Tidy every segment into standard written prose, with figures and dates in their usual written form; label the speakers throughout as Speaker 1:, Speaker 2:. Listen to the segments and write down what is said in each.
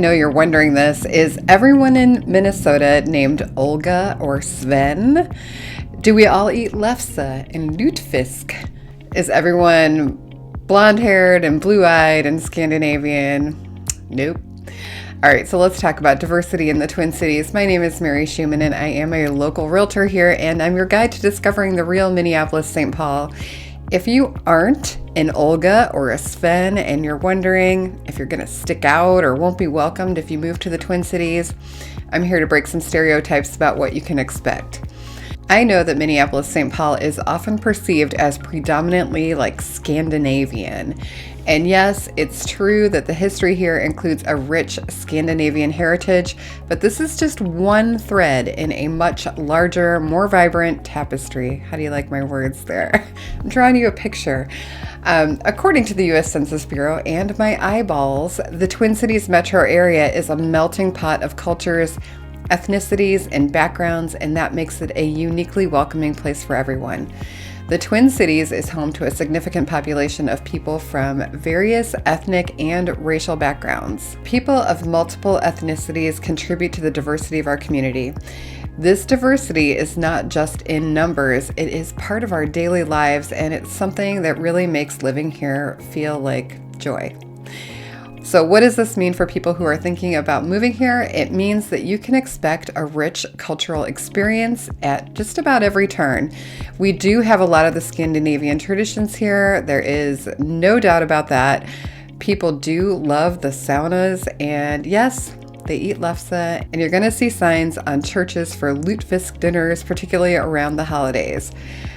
Speaker 1: I know you're wondering this. Is everyone in Minnesota named Olga or Sven? Do we all eat lefse and lutefisk? Is everyone blonde-haired and blue-eyed and Scandinavian? Nope. All right, so let's talk about diversity in the Twin Cities. My name is Mary Schumann, and I am a local realtor here, and I'm your guide to discovering the real Minneapolis-St. Paul. If you aren't an Olga or a Sven and you're wondering if you're going to stick out or won't be welcomed if you move to the Twin Cities, I'm here to break some stereotypes about what you can expect. I know that Minneapolis-St. Paul is often perceived as predominantly like Scandinavian. And yes, it's true that the history here includes a rich Scandinavian heritage, but this is just one thread in a much larger, more vibrant tapestry. How do you like my words there? I'm drawing you a picture. According to the U.S. Census Bureau and my eyeballs, the Twin Cities metro area is a melting pot of cultures, ethnicities, and backgrounds, and that makes it a uniquely welcoming place for everyone. The Twin Cities is home to a significant population of people from various ethnic and racial backgrounds. People of multiple ethnicities contribute to the diversity of our community. This diversity is not just in numbers, it is part of our daily lives, and it's something that really makes living here feel like joy. So what does this mean for people who are thinking about moving here? It means that you can expect a rich cultural experience at just about every turn. We do have a lot of the Scandinavian traditions here. There is no doubt about that. People do love the saunas, and yes, they eat lefse, and you're going to see signs on churches for lutefisk dinners, particularly around the holidays.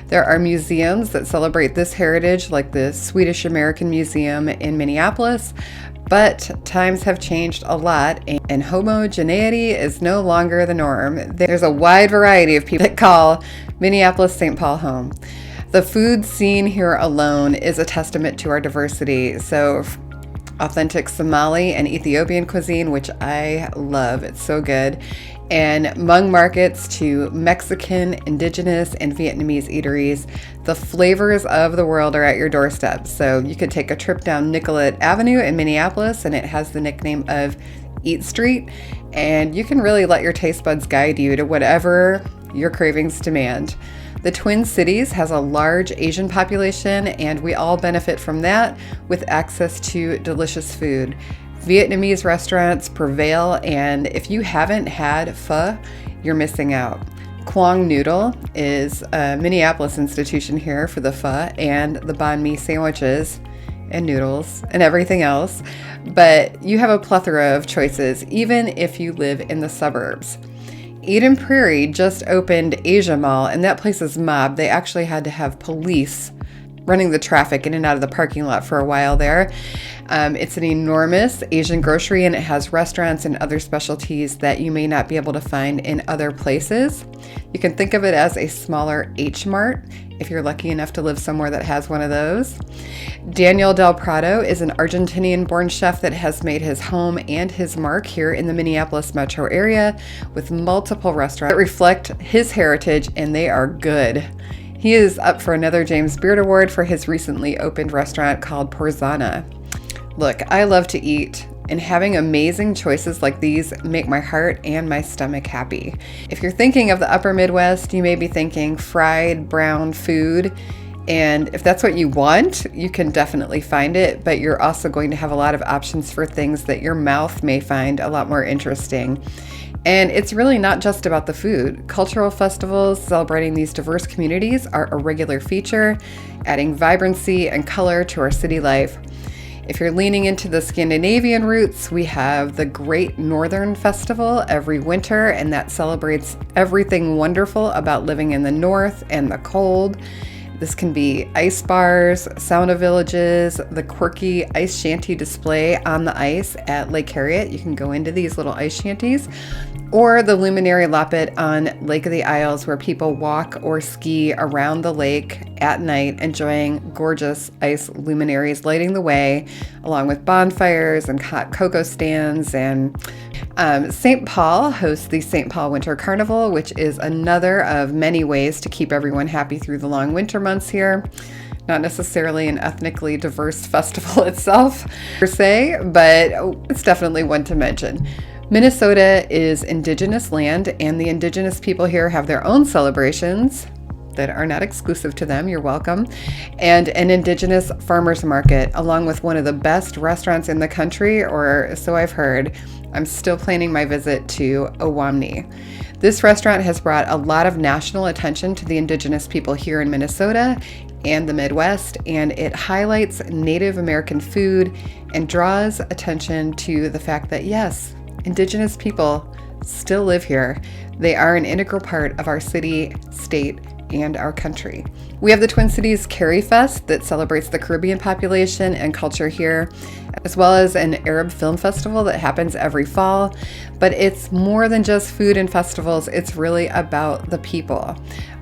Speaker 1: There are museums that celebrate this heritage, like the Swedish American Museum in Minneapolis, but times have changed a lot, and homogeneity is no longer the norm. There's a wide variety of people that call Minneapolis-St. Paul home. The food scene here alone is a testament to our diversity. So authentic Somali and Ethiopian cuisine, which I love, it's so good, and Hmong markets to Mexican, indigenous, and Vietnamese eateries. The flavors of the world are at your doorstep. So you could take a trip down Nicollet Avenue in Minneapolis, and it has the nickname of Eat Street, and you can really let your taste buds guide you to whatever your cravings demand. The Twin Cities has a large Asian population, and we all benefit from that with access to delicious food. Vietnamese restaurants prevail, and if you haven't had pho, you're missing out. Quang Noodle is a Minneapolis institution here for the pho and the banh mi sandwiches and noodles and everything else, but you have a plethora of choices even if you live in the suburbs. Eden Prairie just opened Asia Mall, and that place is mobbed. They actually had to have police running the traffic in and out of the parking lot for a while there. It's an enormous Asian grocery, and it has restaurants and other specialties that you may not be able to find in other places. You can think of it as a smaller H Mart if you're lucky enough to live somewhere that has one of those. Daniel Del Prado is an Argentinian-born chef that has made his home and his mark here in the Minneapolis metro area with multiple restaurants that reflect his heritage, and they are good. He is up for another James Beard Award for his recently opened restaurant called Porzana. Look, I love to eat, and having amazing choices like these make my heart and my stomach happy. If you're thinking of the upper Midwest, you may be thinking fried brown food, and if that's what you want, you can definitely find it, but you're also going to have a lot of options for things that your mouth may find a lot more interesting. And it's really not just about the food. Cultural festivals celebrating these diverse communities are a regular feature, adding vibrancy and color to our city life. If you're leaning into the Scandinavian roots, we have the Great Northern Festival every winter, and that celebrates everything wonderful about living in the north and the cold. This can be ice bars, sauna villages, the quirky ice shanty display on the ice at Lake Harriet. You can go into these little ice shanties, or the Luminary Loppet on Lake of the Isles, where people walk or ski around the lake at night, enjoying gorgeous ice luminaries lighting the way, along with bonfires and hot cocoa stands. And St. Paul hosts the St. Paul Winter Carnival, which is another of many ways to keep everyone happy through the long winter months here. Not necessarily an ethnically diverse festival itself, per se, but it's definitely one to mention. Minnesota is indigenous land, and the indigenous people here have their own celebrations that are not exclusive to them. You're welcome. And an indigenous farmers market, along with one of the best restaurants in the country, or so I've heard. I'm still planning my visit to Owamni. This restaurant has brought a lot of national attention to the indigenous people here in Minnesota and the Midwest, and it highlights Native American food and draws attention to the fact that, yes, indigenous people still live here. They are an integral part of our city, state, and our country. We have the Twin Cities Carry Fest that celebrates the Caribbean population and culture here, as well as an Arab film festival that happens every fall. But it's more than just food and festivals, it's really about the people.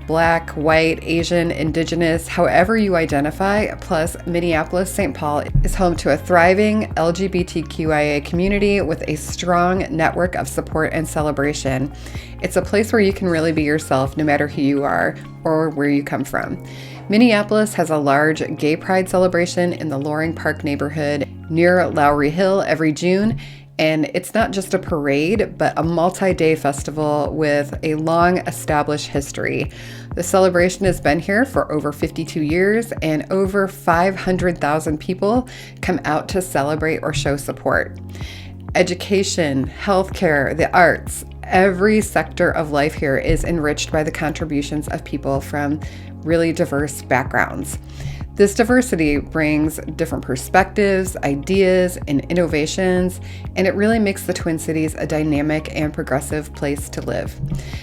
Speaker 1: Black, white, Asian, indigenous, however you identify, plus Minneapolis-St. Paul is home to a thriving LGBTQIA community with a strong network of support and celebration. It's a place where you can really be yourself no matter who you are or where you come from. Minneapolis has a large gay pride celebration in the Loring Park neighborhood near Lowry Hill every June. And it's not just a parade, but a multi-day festival with a long established history. The celebration has been here for over 52 years, and over 500,000 people come out to celebrate or show support. Education, healthcare, the arts, every sector of life here is enriched by the contributions of people from really diverse backgrounds. This diversity brings different perspectives, ideas, and innovations, and it really makes the Twin Cities a dynamic and progressive place to live.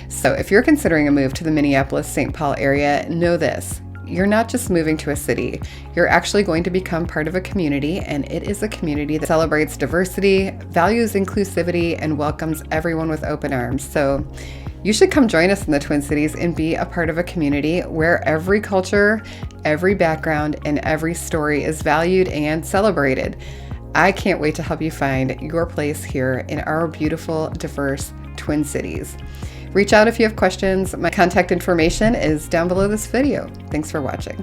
Speaker 1: So if you're considering a move to the Minneapolis-St. Paul area, know this. You're not just moving to a city. You're actually going to become part of a community, and it is a community that celebrates diversity, values inclusivity, and welcomes everyone with open arms. So you should come join us in the Twin Cities and be a part of a community where every culture, every background, and every story is valued and celebrated. I can't wait to help you find your place here in our beautiful, diverse Twin Cities. Reach out if you have questions. My contact information is down below this video. Thanks for watching.